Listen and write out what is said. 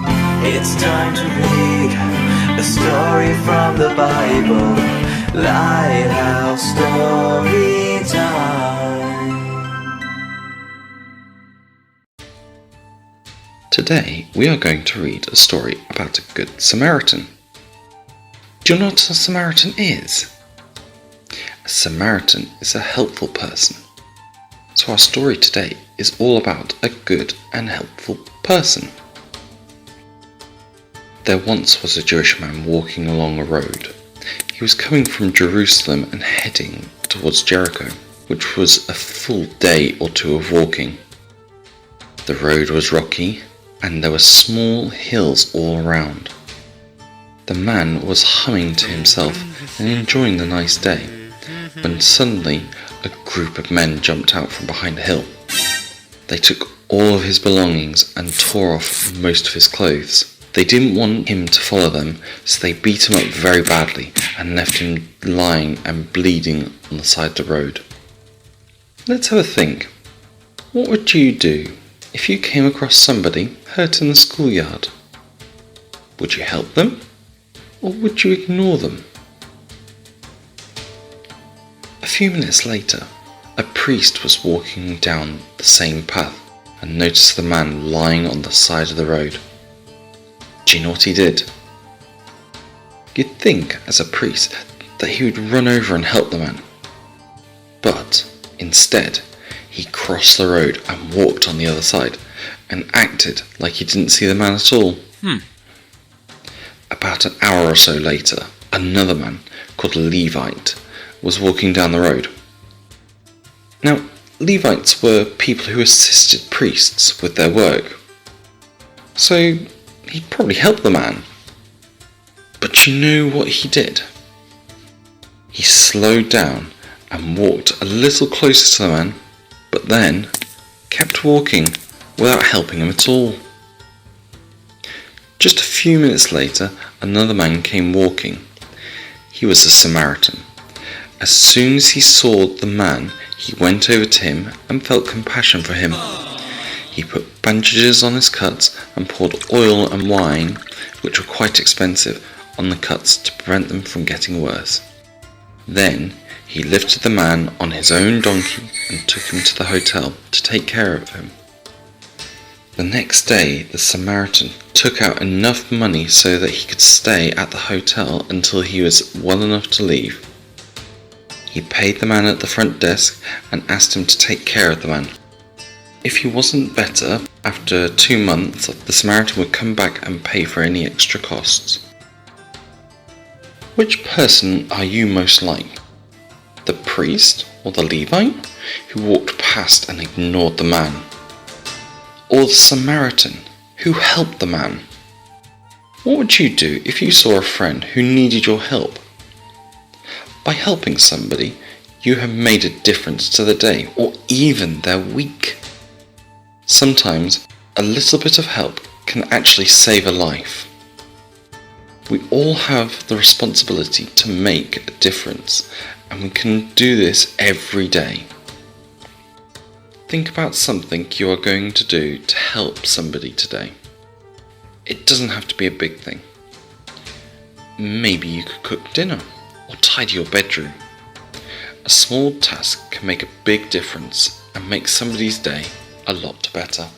It's time to read a story from the Bible. Lighthouse Story Time. Today we are going to read a story about a Good Samaritan. Do you know what a Samaritan is? A Samaritan is a helpful person. So our story today is all about a good and helpful person. There once was a Jewish man walking along a road. He was coming from Jerusalem and heading towards Jericho, which was a full day or two of walking. The road was rocky and there were small hills all around. The man was humming to himself and enjoying the nice day, when suddenly a group of men jumped out from behind a hill. They took all of his belongings and tore off most of his clothes. They didn't want him to follow them, so they beat him up very badly and left him lying and bleeding on the side of the road. Let's have a think. What would you do if you came across somebody hurt in the schoolyard? Would you help them, or would you ignore them? A few minutes later, a priest was walking down the same path and noticed the man lying on the side of the road. Do you know what he did? You'd think, as a priest, that he would run over and help the man. But instead, he crossed the road and walked on the other side and acted like he didn't see the man at all. About an hour or so later, another man called a Levite was walking down the road. Now, Levites were people who assisted priests with their work. So he'd probably help the man. But you know what he did? He slowed down and walked a little closer to the man, but then kept walking without helping him at all. Just a few minutes later, another man came walking. He was a Samaritan. As soon as he saw the man, he went over to him and felt compassion for him. He put bandages on his cuts and poured oil and wine, which were quite expensive, on the cuts to prevent them from getting worse. Then he lifted the man on his own donkey and took him to the hotel to take care of him. The next day, the Samaritan took out enough money so that he could stay at the hotel until he was well enough to leave. He paid the man at the front desk and asked him to take care of the man. If he wasn't better, after 2 months, the Samaritan would come back and pay for any extra costs. Which person are you most like? The priest or the Levite who walked past and ignored the man? Or the Samaritan who helped the man? What would you do if you saw a friend who needed your help? By helping somebody, you have made a difference to their day or even their week. Sometimes a little bit of help can actually save a life. We all have the responsibility to make a difference, and we can do this every day. Think about something you are going to do to help somebody today. It doesn't have to be a big thing. Maybe you could cook dinner or tidy your bedroom. A small task can make a big difference and make somebody's day a lot better.